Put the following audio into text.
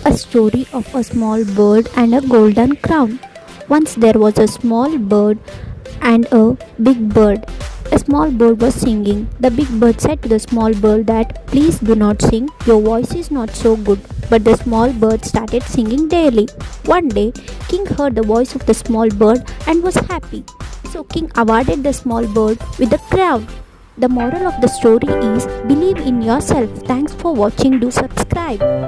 A story of a small bird and a golden crown. Once there was a small bird and a big bird. A small bird was singing. The big bird said to the small bird that, "Please do not sing, your voice is not so good." But the small bird started singing daily. One day, King heard the voice of the small bird and was happy. So King awarded the small bird with a crown. The moral of the story is, believe in yourself. Thanks for watching. Do subscribe.